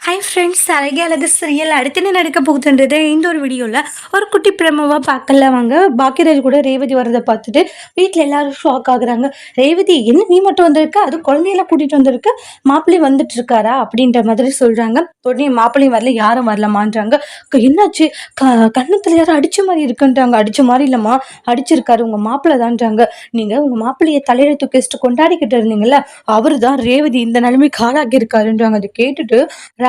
Hi friends, அழகே அழகு serial அடுத்து என்ன நடக்க போகுதுன்றது இந்த ஒரு வீடியோவில் ஒரு குட்டி பிரமவாக பார்க்கல. வாங்க. பாக்கியராஜ் கூட ரேவதி வரதை பார்த்துட்டு வீட்டில் எல்லாரும் ஷாக் ஆகுறாங்க. ரேவதி, என்ன நீ மட்டும் வந்திருக்க, அது குழந்தையெல்லாம் கூட்டிகிட்டு வந்திருக்க, மாப்பிள்ளையும் வந்துட்டு இருக்காரா அப்படின்ற மாதிரி சொல்கிறாங்க. உடனே மாப்பிள்ளையும் வரல, யாரும் வரலமான்றாங்க. என்னாச்சு, கண்ணத்தில் யாரும் அடித்த மாதிரி இருக்குன்றாங்க. அடித்த மாதிரி இல்லைம்மா, அடிச்சிருக்காரு உங்கள் மாப்பிள்ளை தான்றாங்க. நீங்கள் உங்கள் மாப்பிள்ளையை தலையில தூக்கிட்டு கொண்டாடிக்கிட்டு இருந்தீங்களா, அவர் தான் ரேவதி இந்த நிலைமைக்கு ஆளாக்கி இருக்காருன்றாங்க. அதை கேட்டுட்டு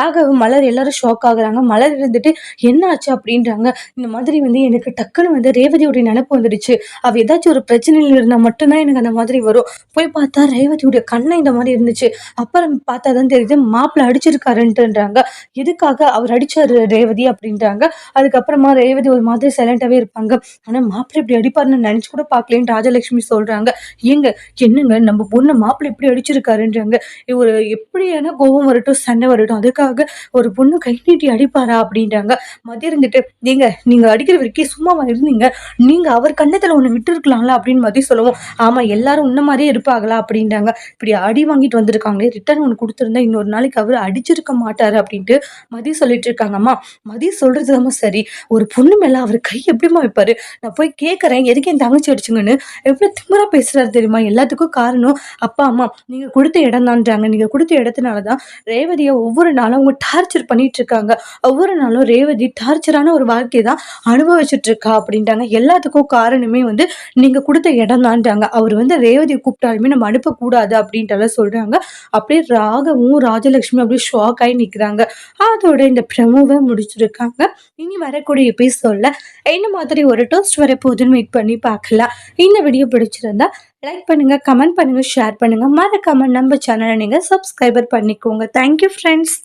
ராகவ், மலர் எல்லாரும் ஷாக் ஆகுறாங்க. மலர் இருந்துட்டு என்ன ஆச்சு அப்படின்றாங்க. இந்த மாதிரி எனக்கு டக்குன்னு ரேவதியோட நினைப்பு வந்துடுச்சு. அவ ஏதாச்சும் ஒரு பிரச்சனையில் இருந்தால் மட்டும்தான் எனக்கு அந்த மாதிரி வரும். போய் பார்த்தா ரேவதியோட கண்ணை இந்த மாதிரி இருந்துச்சு. அப்புறம் பார்த்தா தான் தெரியுது மாப்பிள்ளை அடிச்சிருக்காருன்றாங்க. எதுக்காக அவர் அடிச்சாரு ரேவதி அப்படின்றாங்க. அதுக்கப்புறமா ரேவதி ஒரு மாதிரி சைலண்டாவே இருப்பாங்க. ஆனா மாப்பிள்ளை இப்படி அடிப்பாருன்னு நினைச்சு கூட பார்க்கலன்னு ராஜலட்சுமி சொல்றாங்க. ஏங்க, என்னங்க நம்ம பொண்ணு மாப்பிள்ளை இப்படி அடிச்சிருக்காருன்றாங்க. ஒரு எப்படியான கோபம் வரட்டும், சண்டை வரட்டும், அதுக்காக ஒரு பொண்ணு கை நீட்டி அடிப்பாரா அப்படின்றாங்க. மதியம் இருந்துட்டு, நீங்க அடிக்கிற வரைக்கும் சும்மாவா இருந்தீங்க, நீங்க அவர் கண்ணத்துல ஒண்ணு விட்டு இருக்கலாம்ல அப்படின்னு மதியம் சொல்லுவோம். ஆமா, எல்லாரும் உன்ன மாதிரியே இருப்பாங்களா அப்படின்றாங்க. இப்படி அடி வாங்கிட்டு வந்திருக்காங்களே, ரிட்டர்ன் ஒன்று கொடுத்துருந்தா இன்னொரு நாளைக்கு அவர் அடிச்சிருக்க மாட்டாரு அப்படின்ட்டு மதியம் சொல்லிட்டு இருக்காங்கம்மா. மதியம் சொல்றதுதாம்மா சரி. ஒரு பொண்ணு மேல அவர் கை எப்படிமா வைப்பாரு? நான் போய் கேட்கறேன், எதுக்கு என் தங்கச்சி அடிச்சுங்கன்னு. எவ்வளவு திமிரா பேசுறாரு தெரியுமா? எல்லாத்துக்கும் காரணம் அப்பா அம்மா. நீங்க கொடுத்த இடம் தான்றாங்க. நீங்க கொடுத்த இடத்துனாலதான் ரேவதியை ஒவ்வொரு நாளும் அவங்க டார்ச்சர் பண்ணிட்டு இருக்காங்க. ஒவ்வொரு நாளும் ரேவதி டார்ச்சரான ஒரு வாழ்க்கையை தான் அனுபவிச்சுட்டு இருக்கா அப்படின்ட்டாங்க. எல்லாத்துக்கும் காரணமே நீங்க கொடுத்த இடம் தான்றாங்க. அவர் ரேவதியை கூப்பிட்டாலுமே நம்ம அனுப்பக்கூடாது அப்படின்ட்டு சொல்றாங்க. அப்படியே ராகவும் ராஜலட்சுமி அப்படியே ஷாக் ஆகி நிக்கிறாங்க. அதோட இந்த ப்ரமோவை முடிச்சிருக்காங்க. இனி வரக்கூடிய எபிசோட்ல என்ன மாதிரி ஒரு டோஸ்ட் வரப்போகுதுன்னு வெயிட் பண்ணி பார்க்கலாம். இந்த வீடியோ பிடிச்சிருந்தா லைக் பண்ணுங்க, கமெண்ட் பண்ணுங்க, ஷேர் பண்ணுங்க. மறக்காம நம்ம சேனலை நீங்க சப்ஸ்கிரைபர் பண்ணிக்கோங்க. Thank you friends.